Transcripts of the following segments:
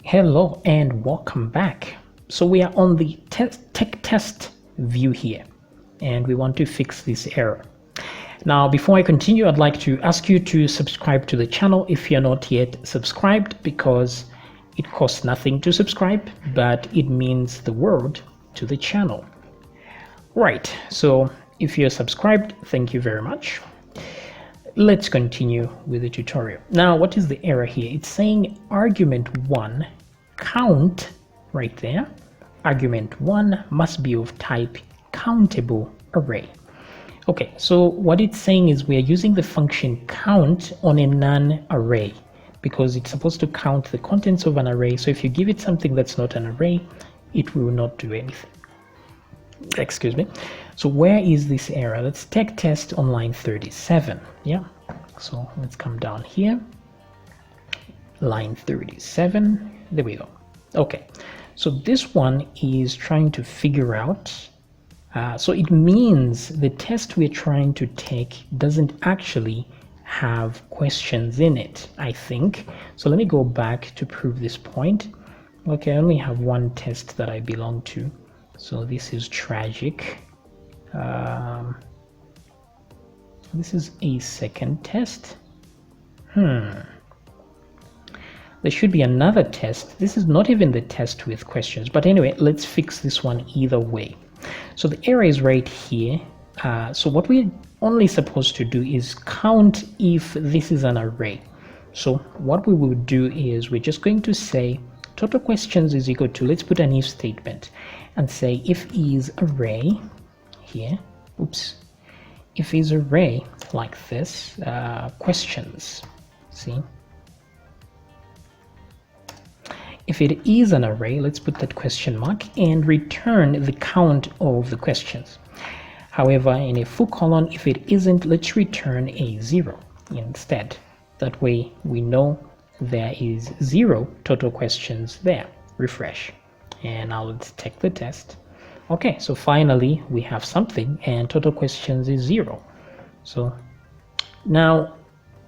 Hello and welcome back. So we are on the tech test view here and we want to fix this error. Now before I continue, I'd like to ask you to subscribe to the channel if you're not yet subscribed, because it costs nothing to subscribe, but it means the world to the channel. Right, so if you're subscribed, thank you very much. Let's continue with the tutorial. Now, what is the error here? It's saying argument 1 count right there. Argument 1 must be of type countable array. Okay, so what it's saying is we are using the function count on a non-array because it's supposed to count the contents of an array. So if you give it something that's not an array, it will not do anything. Excuse me. So where is this error? Let's tech test on line 37. Yeah, so let's come down here, line 37. There we go. Okay, so this one is trying to figure out, so it means the test we're trying to take doesn't actually have questions in it, I think. So let me go back to prove this point. Okay, I only have one test that I belong to, so this is tragic. This is a second test. There should be another test. This is not even the test with questions, but anyway, let's fix this one either way. So the error is right here. So what we're only supposed to do is count if this is an array. So what we will do is we're just going to say total questions is equal to, let's put an if statement and say if is array here, oops, if is array like this, questions, see? If it is an array, let's put that question mark and return the count of the questions. However, in a full colon, if it isn't, let's return a 0 instead. That way we know there is 0 total questions there. Refresh. And now let's take the test. Okay, so finally we have something and total questions is 0. So now,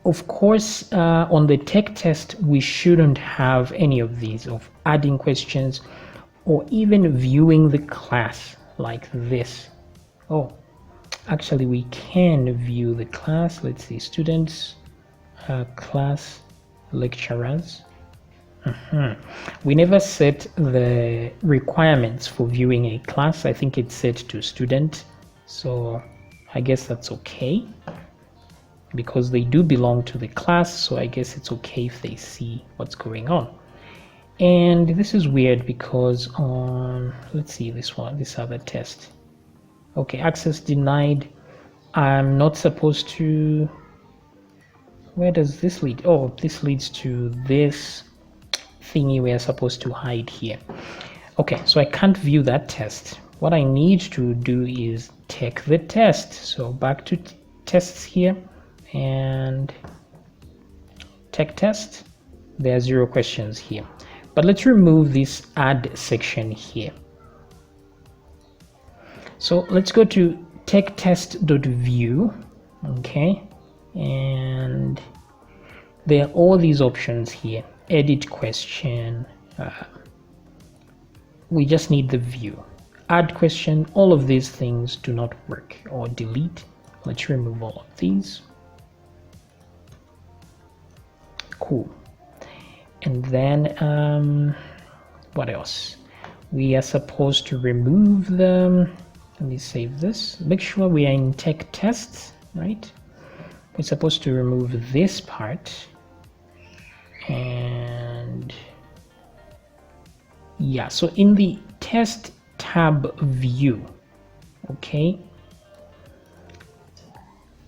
of course, on the tech test, we shouldn't have any of these of adding questions or even viewing the class like this. Oh, actually we can view the class. Let's see, students, class, lecturers. We never set the requirements for viewing a class. I think it's set to student, so I guess that's okay because they do belong to the class, so I guess it's okay if they see what's going on. And this is weird because on, let's see this one, this other test. Okay, access denied. I'm not supposed to, where does this lead? Oh, this leads to this thingy we are supposed to hide here. Okay, so I can't view that test. What I need to do is take the test. So back to tests here and tech test. There are 0 questions here, but let's remove this add section here. So let's go to tech test.view. Okay, and there are all these options here. Edit question, we just need the view. Add question, all of these things do not work, or delete. Let's remove all of these. Cool. And then what else? We are supposed to remove them. Let me save this. Make sure we are in tech tests, right? We're supposed to remove this part. And yeah, so in the test tab view, okay,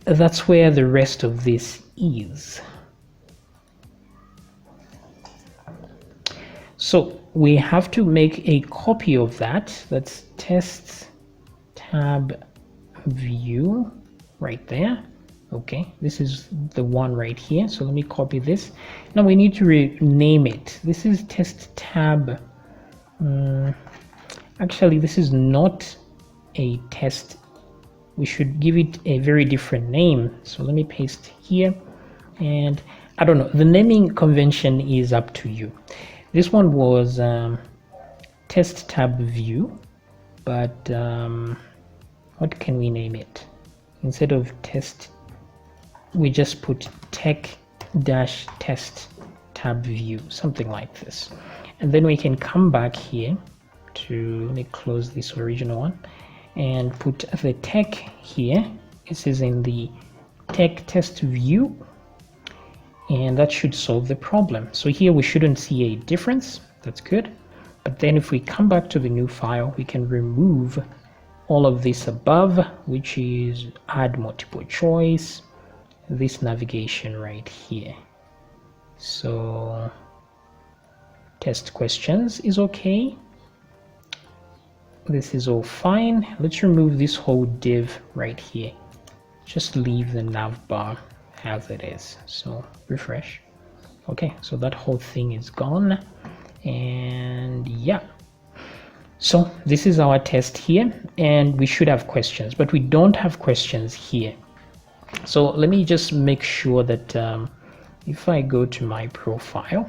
that's where the rest of this is. So we have to make a copy of that. That's test tab view right there. Okay, this is the one right here, so let me copy this. Now we need to rename it. This is test tab. Actually, this is not a test. We should give it a very different name. So let me paste here, and I don't know, the naming convention is up to you. This one was test tab view, but what can we name it? Instead of test, we just put tech-test tab view, something like this. And then we can come back here to, let me close this original one and put the tech here. This is in the tech test view, and that should solve the problem. So here we shouldn't see a difference. That's good. But then if we come back to the new file, we can remove all of this above, which is add multiple choice, this navigation right here. So test questions is okay. This is all fine. Let's remove this whole div right here. Just leave the nav bar as it is. So refresh. Okay, so that whole thing is gone. And yeah, so this is our test here, and we should have questions, but we don't have questions here. So let me just make sure that if I go to my profile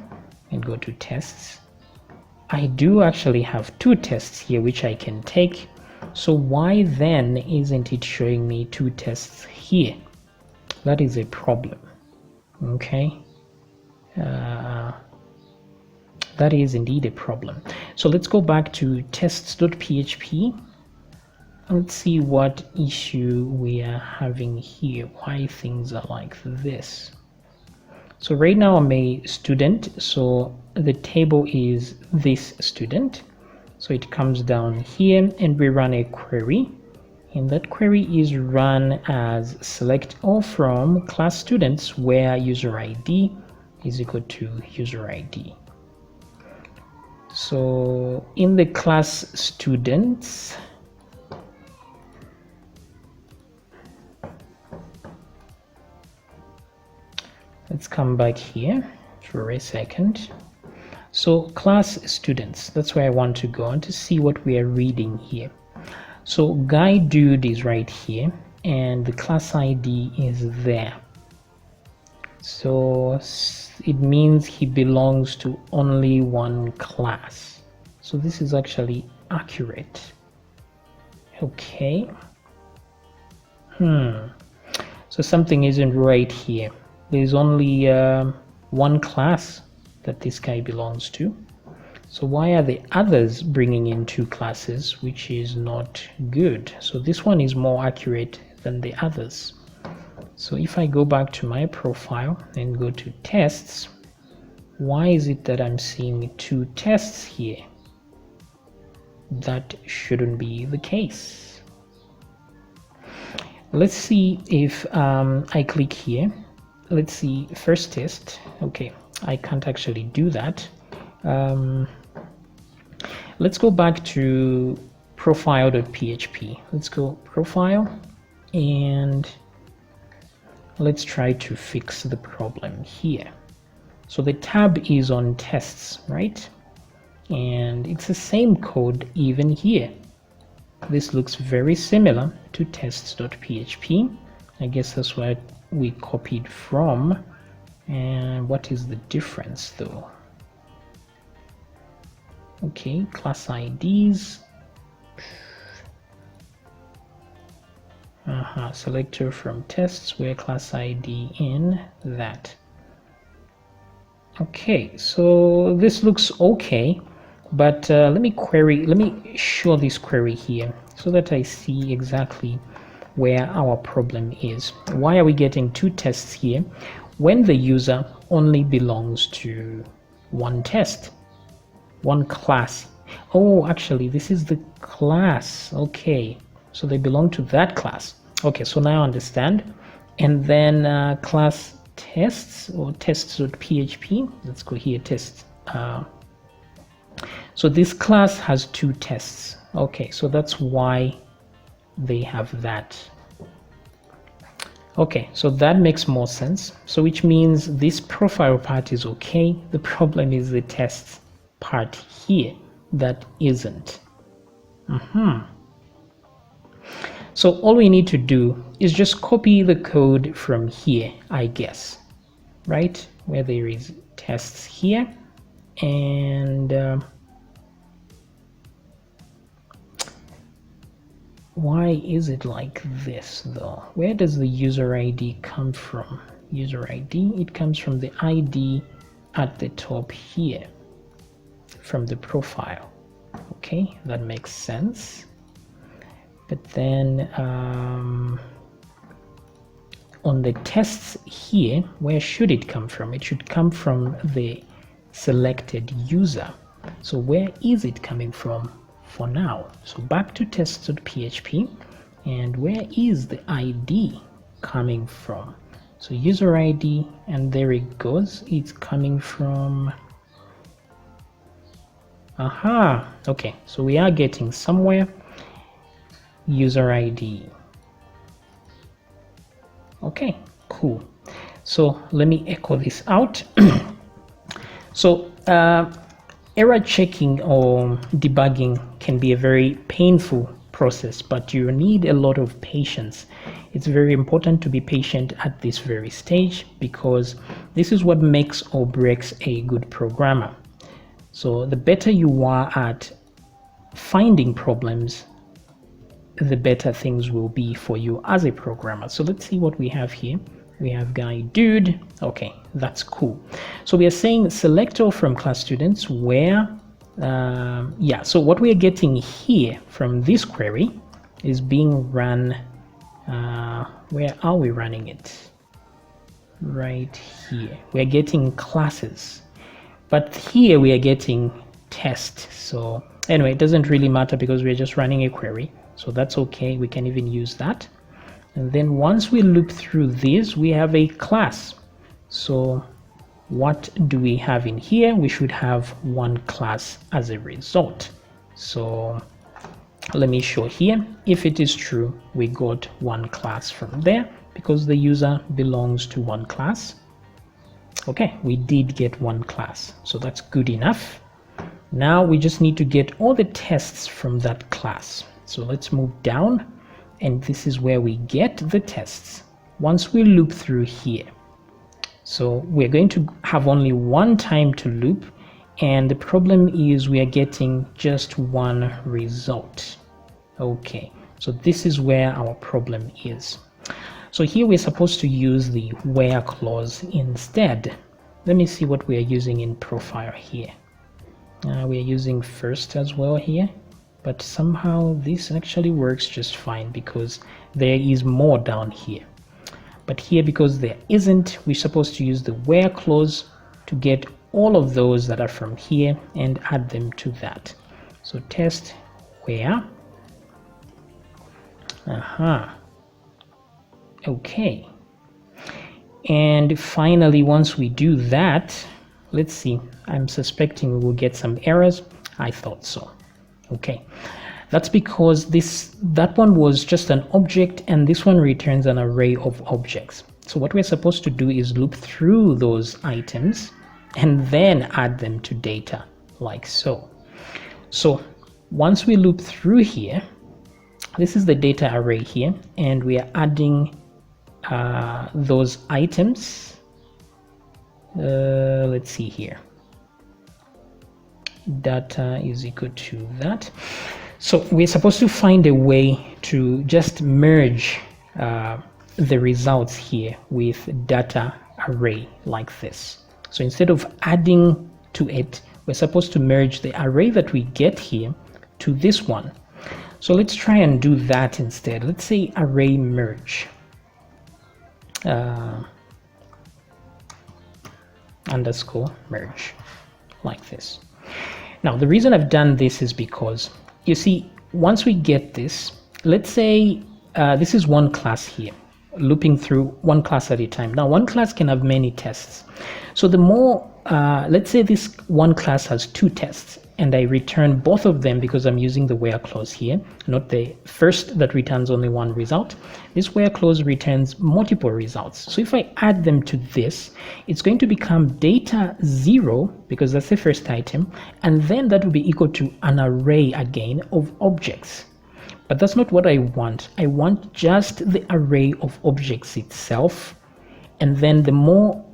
and go to tests, I do actually have two tests here which I can take. So why then isn't it showing me two tests here? That is a problem. Okay, that is indeed a problem. So let's go back to tests.php. Let's see what issue we are having here, why things are like this. So right now I'm a student, so the table is this student. So it comes down here and we run a query, and that query is run as select all from class students where user ID is equal to user ID. So in the class students, let's come back here for a second. So class students, that's where I want to go on to see what we are reading here. So guy dude is right here and the class ID is there. So it means he belongs to only one class. So this is actually accurate. Okay. So something isn't right here. There's only one class that this guy belongs to. So why are the others bringing in two classes, which is not good? So this one is more accurate than the others. So if I go back to my profile and go to tests, why is it that I'm seeing two tests here? That shouldn't be the case. Let's see if I click here. Let's see first test. Okay, I can't actually do that. Let's go back to profile.php. Let's go profile and let's try to fix the problem here. So the tab is on tests, right? And it's the same code even here. This looks very similar to tests.php. I guess that's what we copied from. And what is the difference though? Okay, class IDs. Selector from tests where class ID in that. Okay, so this looks okay, but let me show this query here so that I see exactly where our problem is. Why are we getting two tests here when the user only belongs to one test, one class? Oh, actually this is the class. Okay, so they belong to that class. Okay, so now I understand. And then class tests or tests.php. Let's go here, test. So this class has two tests. Okay, so that's why they have that. Okay, so that makes more sense. So which means this profile part is okay. The problem is the tests part here that isn't. So all we need to do is just copy the code from here, I guess, right? Where there is tests here, And why is it like this though? Where does the user ID come from? User ID, it comes from the ID at the top here, from the profile. Okay, that makes sense. But then on the tests here, where should it come from? It should come from the selected user. So where is it coming from for now? So back to tests.php, and where is the ID coming from? So user ID, and there it goes. It's coming from, aha, okay, so we are getting somewhere. User ID. Okay, cool. So let me echo this out. So error checking or debugging can be a very painful process, but you need a lot of patience. It's very important to be patient at this very stage, because this is what makes or breaks a good programmer. So the better you are at finding problems, the better things will be for you as a programmer. So let's see what we have here. We have guy dude. Okay, that's cool. So we are saying select all from class students where yeah, so what we are getting here from this query is being run, where are we running it? Right here. We're getting classes, but here we are getting test. So anyway, it doesn't really matter because we're just running a query. So that's okay, we can even use that. And then once we loop through this, we have a class. So what do we have in here? We should have one class as a result. So let me show here. If it is true, we got one class from there because the user belongs to one class. Okay, we did get one class, so that's good enough. Now we just need to get all the tests from that class. So let's move down, and this is where we get the tests once we loop through here. So we're going to have only one time to loop, and the problem is we are getting just one result. Okay, so this is where our problem is. So here we're supposed to use the where clause instead. Let me see what we are using in profile here. We are using first as well here, but somehow this actually works just fine because there is more down here. But here, because there isn't, we're supposed to use the where clause to get all of those that are from here and add them to that. So test where. Okay. And finally, once we do that, let's see, I'm suspecting we will get some errors. I thought so. Okay, that's because that one was just an object and this one returns an array of objects. So what we're supposed to do is loop through those items and then add them to data like so. So once we loop through here, this is the data array here, and we are adding those items. Let's see here. Data is equal to that. So we're supposed to find a way to just merge the results here with data array like this. So instead of adding to it, we're supposed to merge the array that we get here to this one. So let's try and do that instead. Let's say array merge. Underscore merge like this. Now the reason I've done this is because you see, once we get this, let's say this is one class here, looping through one class at a time. Now one class can have many tests. So the more, let's say this one class has 2 tests and I return both of them because I'm using the where clause here, not the first that returns only one result. This where clause returns multiple results. So if I add them to this, it's going to become data 0 because that's the first item, and then that will be equal to an array again of objects. But that's not what I want. I want just the array of objects itself, and then the more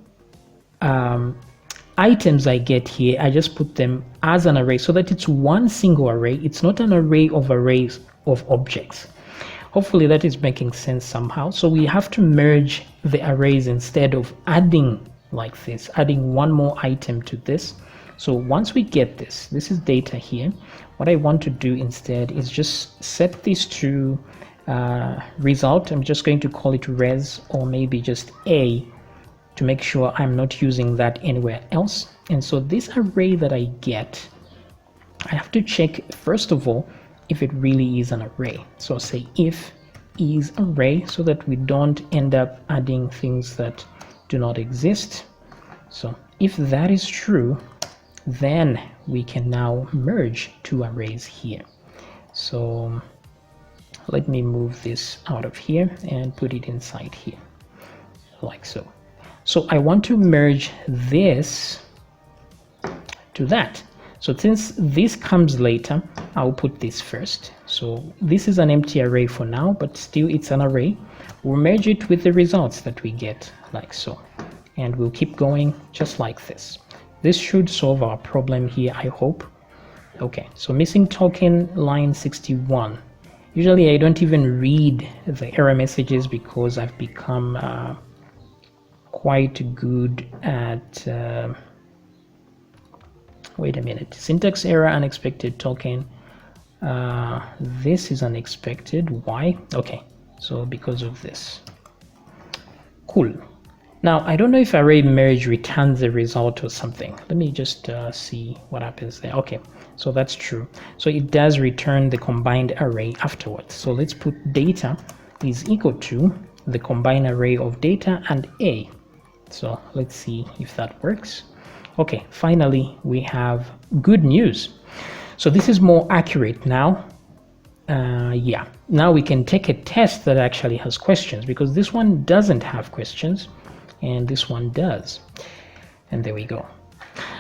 items I get here, I just put them as an array so that it's one single array. It's not an array of arrays of objects. Hopefully that is making sense somehow. So we have to merge the arrays instead of adding like this, adding one more item to this. So once we get this is data here. What I want to do instead is just set this to result. I'm just going to call it res, or maybe just a, to make sure I'm not using that anywhere else. And so this array that I get, I have to check first of all if it really is an array. So say if is array, so that we don't end up adding things that do not exist. So if that is true, then we can now merge two arrays here. So let me move this out of here and put it inside here, like so. So I want to merge this to that. So since this comes later, I'll put this first. So this is an empty array for now, but still it's an array. We'll merge it with the results that we get, like so. And we'll keep going just like this. This should solve our problem here, I hope. Okay, so missing token, line 61. Usually I don't even read the error messages because I've become quite good at wait a minute, syntax error, unexpected token. This is unexpected. Why? Okay, so because of this. Cool. Now I don't know if array merge returns the result or something. Let me just see what happens there. Okay, so that's true. So it does return the combined array afterwards. So let's put data is equal to the combined array of data and a. So let's see if that works. Okay, finally we have good news. So this is more accurate now. Yeah, now we can take a test that actually has questions, because this one doesn't have questions and this one does. And there we go.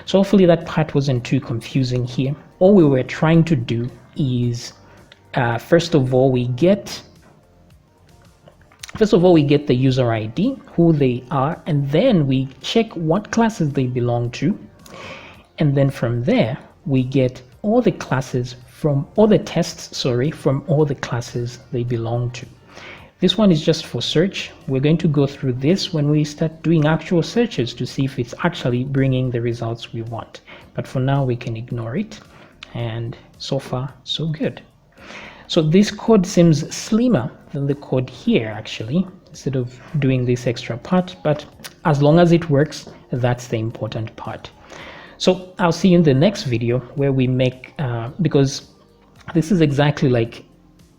So hopefully that part wasn't too confusing here. All we were trying to do is first of all we get the user ID, who they are, and then we check what classes they belong to. And then from there, we get all the classes from all the tests, from all the classes they belong to. This one is just for search. We're going to go through this when we start doing actual searches to see if it's actually bringing the results we want. But for now, we can ignore it. And so far, so good. So this code seems slimmer than the code here, actually, instead of doing this extra part. But as long as it works, that's the important part. So I'll see you in the next video where we make, because this is exactly like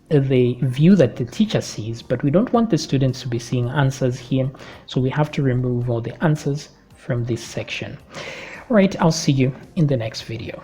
the view that the teacher sees, but we don't want the students to be seeing answers here. So we have to remove all the answers from this section. All right, I'll see you in the next video.